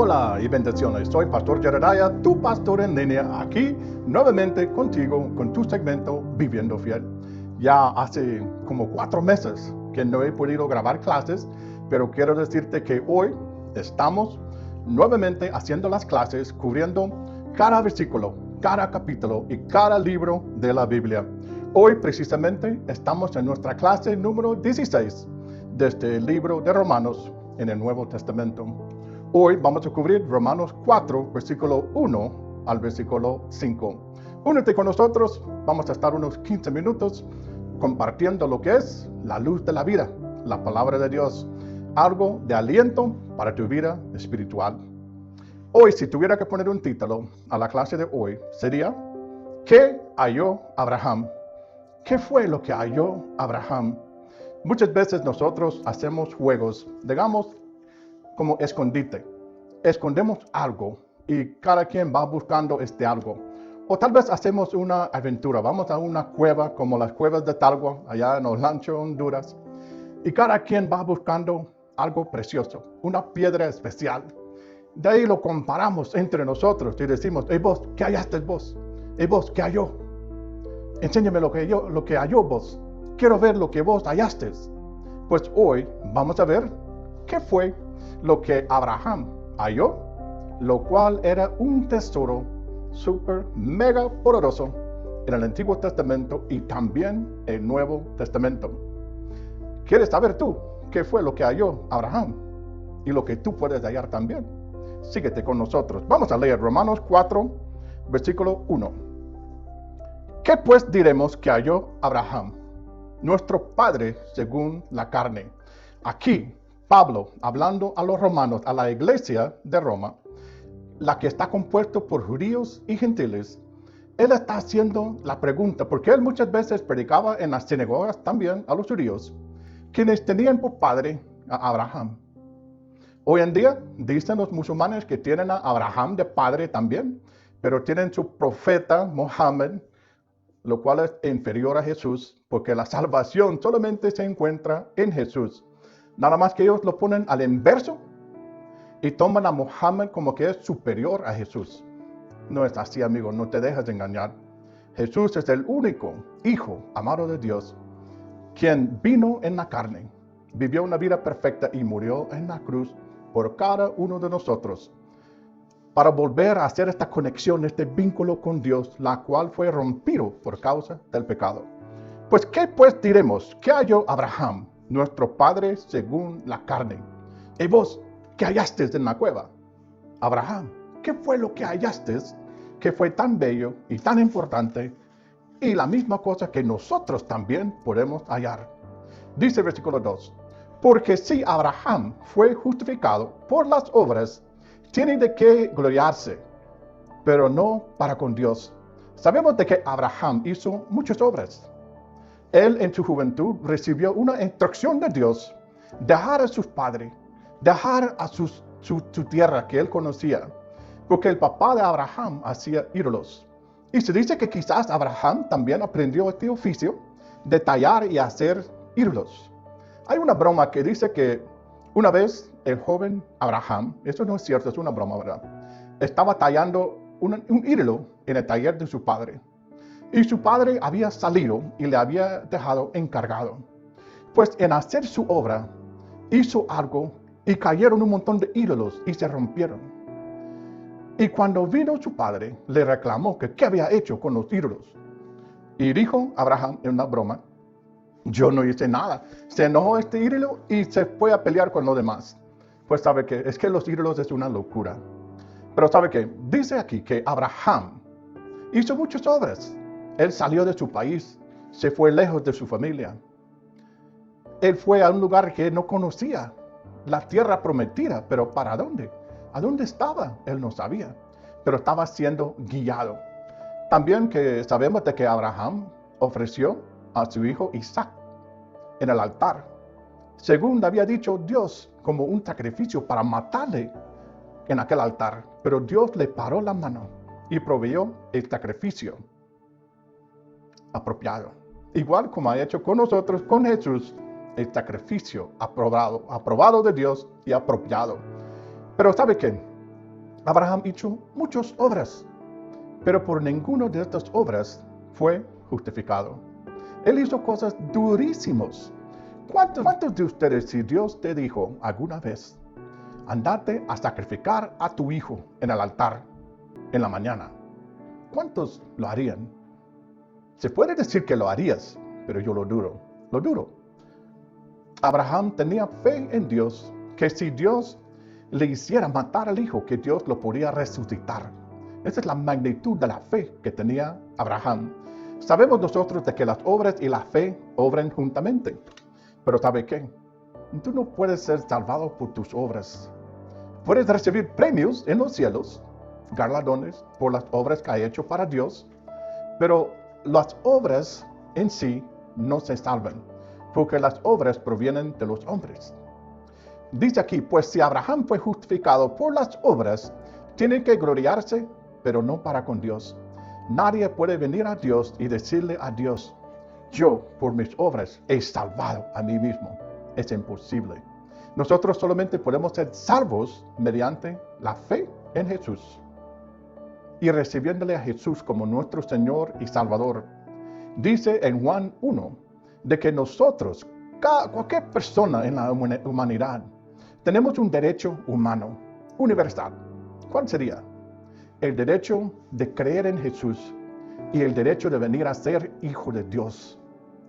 Hola y bendiciones, soy Pastor Jedediah, tu pastor en línea, aquí nuevamente contigo con tu segmento Viviendo Fiel. Ya hace como 4 meses que no he podido grabar clases, pero quiero decirte que hoy estamos nuevamente haciendo las clases, cubriendo cada versículo, cada capítulo y cada libro de la Biblia. Hoy precisamente estamos en nuestra clase número 16 desde el libro de Romanos en el Nuevo Testamento. Hoy vamos a cubrir Romanos 4, versículo 1 al versículo 5. Únete con nosotros, vamos a estar unos 15 minutos compartiendo lo que es la luz de la vida, la palabra de Dios, algo de aliento para tu vida espiritual. Hoy, si tuviera que poner un título a la clase de hoy, sería ¿qué halló Abraham? ¿Qué fue lo que halló Abraham? Muchas veces nosotros hacemos juegos, digamos, como escondite. Escondemos algo y cada quien va buscando este algo. O tal vez hacemos una aventura, vamos a una cueva como las cuevas de Talgua, allá en Olancho, Honduras, y cada quien va buscando algo precioso, una piedra especial. De ahí lo comparamos entre nosotros y decimos, hey vos, ¿qué hallaste vos? Hey vos, ¿qué halló? Enséñame lo que halló vos. Quiero ver lo que vos hallaste. Pues hoy vamos a ver qué fue lo que Abraham halló, lo cual era un tesoro súper mega poderoso en el Antiguo Testamento y también el Nuevo Testamento. ¿Quieres saber tú qué fue lo que halló Abraham y lo que tú puedes hallar también? Síguete con nosotros. Vamos a leer Romanos 4, versículo 1. ¿Qué pues diremos que halló Abraham, nuestro padre según la carne? Aquí Pablo, hablando a los romanos, a la iglesia de Roma, la que está compuesta por judíos y gentiles, él está haciendo la pregunta, porque él muchas veces predicaba en las sinagogas también a los judíos, quienes tenían por padre a Abraham. Hoy en día dicen los musulmanes que tienen a Abraham de padre también, pero tienen su profeta Mohammed, lo cual es inferior a Jesús, porque la salvación solamente se encuentra en Jesús. Nada más que ellos lo ponen al inverso y toman a Mohammed como que es superior a Jesús. No es así, amigo, no te dejes engañar. Jesús es el único Hijo amado de Dios, quien vino en la carne, vivió una vida perfecta y murió en la cruz por cada uno de nosotros, para volver a hacer esta conexión, este vínculo con Dios, la cual fue rompido por causa del pecado. Pues, ¿qué pues diremos? ¿Qué halló Abraham, nuestro padre según la carne? Y vos, ¿qué hallaste en la cueva? Abraham, ¿qué fue lo que hallaste que fue tan bello y tan importante? Y la misma cosa que nosotros también podemos hallar. Dice el versículo 2, porque si Abraham fue justificado por las obras, tiene de qué gloriarse, pero no para con Dios. Sabemos de que Abraham hizo muchas obras. Él en su juventud recibió una instrucción de Dios, dejar a sus padres, dejar a su tierra que él conocía, porque el papá de Abraham hacía ídolos. Y se dice que quizás Abraham también aprendió este oficio de tallar y hacer ídolos. Hay una broma que dice que una vez el joven Abraham, eso no es cierto, es una broma, ¿verdad? Estaba tallando un ídolo en el taller de su padre. Y su padre había salido y le había dejado encargado. Pues en hacer su obra, hizo algo y cayeron un montón de ídolos y se rompieron. Y cuando vino su padre, le reclamó que qué había hecho con los ídolos. Y dijo Abraham en una broma, yo no hice nada. Se enojó este ídolo y se fue a pelear con los demás. Pues sabe que es que los ídolos es una locura. Pero sabe que dice aquí que Abraham hizo muchas obras. Él salió de su país, se fue lejos de su familia. Él fue a un lugar que no conocía, la tierra prometida, pero ¿para dónde? ¿A dónde estaba? Él no sabía, pero estaba siendo guiado. También que sabemos de que Abraham ofreció a su hijo Isaac en el altar, según había dicho Dios, como un sacrificio para matarle en aquel altar. Pero Dios le paró la mano y proveyó el sacrificio apropiado. Igual como ha hecho con nosotros, con Jesús, el sacrificio aprobado de Dios y apropiado. Pero ¿sabe qué? Abraham hizo muchas obras, pero por ninguna de estas obras fue justificado. Él hizo cosas durísimas. ¿Cuántos de ustedes, si Dios te dijo alguna vez, andate a sacrificar a tu hijo en el altar en la mañana? ¿Cuántos lo harían? Se puede decir que lo harías, pero yo lo dudo. Lo dudo. Abraham tenía fe en Dios, que si Dios le hiciera matar al hijo, que Dios lo podía resucitar. Esa es la magnitud de la fe que tenía Abraham. Sabemos nosotros de que las obras y la fe obran juntamente. Pero ¿sabe qué? Tú no puedes ser salvado por tus obras. Puedes recibir premios en los cielos, galardones por las obras que ha hecho para Dios, pero las obras en sí no se salvan, porque las obras provienen de los hombres. Dice aquí, pues si Abraham fue justificado por las obras, tiene que gloriarse, pero no para con Dios. Nadie puede venir a Dios y decirle a Dios, yo por mis obras he salvado a mí mismo. Es imposible. Nosotros solamente podemos ser salvos mediante la fe en Jesús y recibiéndole a Jesús como nuestro Señor y Salvador. Dice en Juan 1 de que nosotros, cualquier persona en la humanidad, tenemos un derecho humano, universal. ¿Cuál sería? El derecho de creer en Jesús y el derecho de venir a ser hijo de Dios.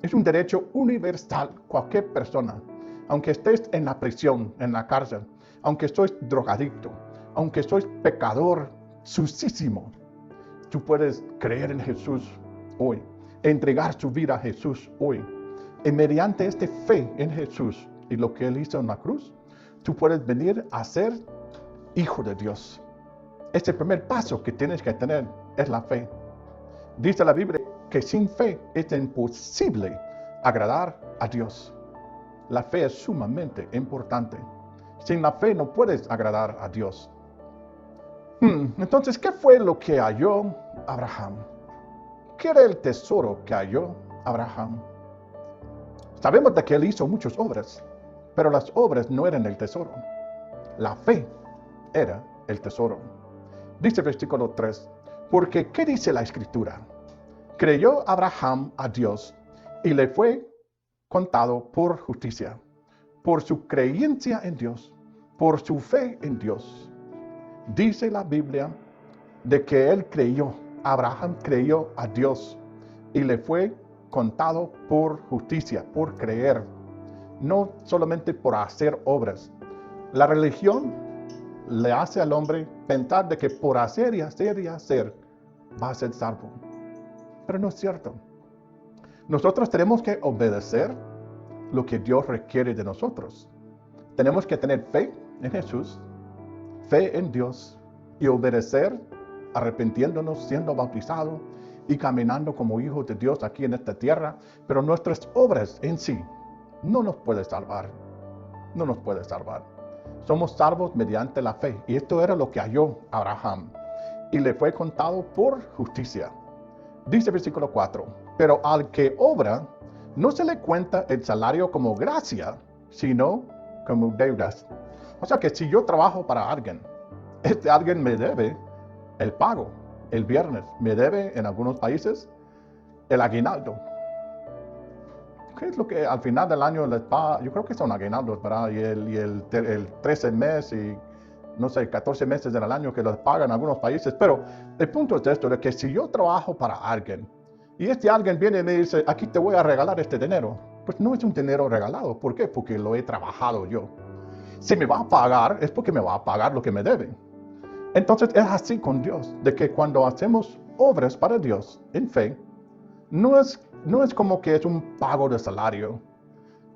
Es un derecho universal. Cualquier persona, aunque estés en la prisión, en la cárcel, aunque sois drogadicto, aunque sois pecador sucísimo, tú puedes creer en Jesús hoy, entregar tu vida a Jesús hoy. Y mediante esta fe en Jesús y lo que Él hizo en la cruz, tú puedes venir a ser hijo de Dios. Este primer paso que tienes que tener es la fe. Dice la Biblia que sin fe es imposible agradar a Dios. La fe es sumamente importante. Sin la fe no puedes agradar a Dios. Entonces, ¿qué fue lo que halló Abraham? ¿Qué era el tesoro que halló Abraham? Sabemos de que él hizo muchas obras, pero las obras no eran el tesoro. La fe era el tesoro. Dice el versículo 3, porque ¿qué dice la Escritura? Creyó Abraham a Dios y le fue contado por justicia, por su creencia en Dios, por su fe en Dios. Dice la Biblia de que él creyó, Abraham creyó a Dios y le fue contado por justicia, por creer, no solamente por hacer obras. La religión le hace al hombre pensar de que por hacer y hacer y hacer va a ser salvo. Pero no es cierto. Nosotros tenemos que obedecer lo que Dios requiere de nosotros. Tenemos que tener fe en Jesús, fe en Dios y obedecer, arrepintiéndonos, siendo bautizados y caminando como hijos de Dios aquí en esta tierra. Pero nuestras obras en sí no nos pueden salvar. No nos puede salvar. Somos salvos mediante la fe. Y esto era lo que halló Abraham. Y le fue contado por justicia. Dice el versículo 4, pero al que obra, no se le cuenta el salario como gracia, sino como deudas. O sea que si yo trabajo para alguien, alguien me debe el pago, el viernes, me debe en algunos países el aguinaldo. ¿Qué es lo que al final del año les paga? Yo creo que son aguinaldos, ¿verdad? Y el 13 mes y no sé, 14 meses del año que los pagan en algunos países. Pero el punto es esto, de que si yo trabajo para alguien y este alguien viene y me dice, aquí te voy a regalar este dinero, pues no es un dinero regalado. ¿Por qué? Porque lo he trabajado yo. Si me va a pagar, es porque me va a pagar lo que me deben. Entonces es así con Dios, de que cuando hacemos obras para Dios en fe, no es como que es un pago de salario.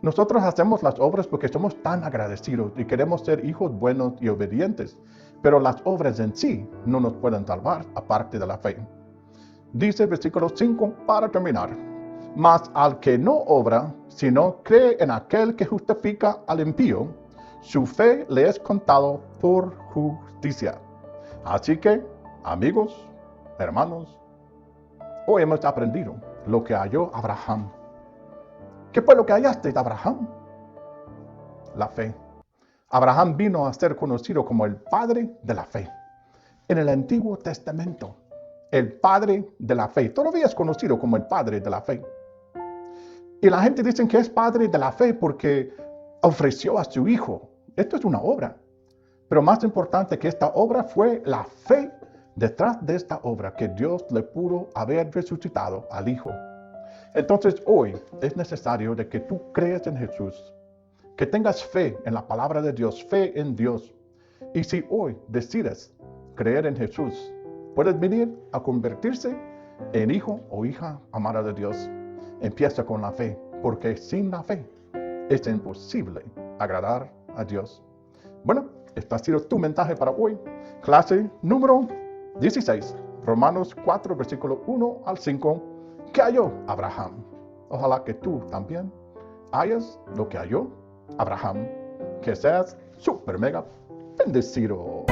Nosotros hacemos las obras porque somos tan agradecidos y queremos ser hijos buenos y obedientes, pero las obras en sí no nos pueden salvar aparte de la fe. Dice el versículo 5 para terminar, mas al que no obra, sino cree en aquel que justifica al impío, su fe le es contado por justicia. Así que, amigos, hermanos, hoy hemos aprendido lo que halló Abraham. ¿Qué fue lo que hallaste de Abraham? La fe. Abraham vino a ser conocido como el padre de la fe. en el Antiguo Testamento. El padre de la fe. Todavía es conocido como el padre de la fe. Y la gente dice que es padre de la fe porque ofreció a su hijo. Esto es una obra. Pero más importante que esta obra fue la fe detrás de esta obra, que Dios le pudo haber resucitado al hijo. Entonces hoy es necesario de que tú creas en Jesús, que tengas fe en la palabra de Dios, fe en Dios. Y si hoy decides creer en Jesús, puedes venir a convertirse en hijo o hija amada de Dios. Empieza con la fe, porque sin la fe es imposible agradar a Dios. Bueno, este ha sido tu mensaje para hoy. Clase número 16, Romanos 4, versículo 1 al 5. ¿Qué halló Abraham? Ojalá que tú también hayas lo que halló Abraham. Que seas super mega bendecido.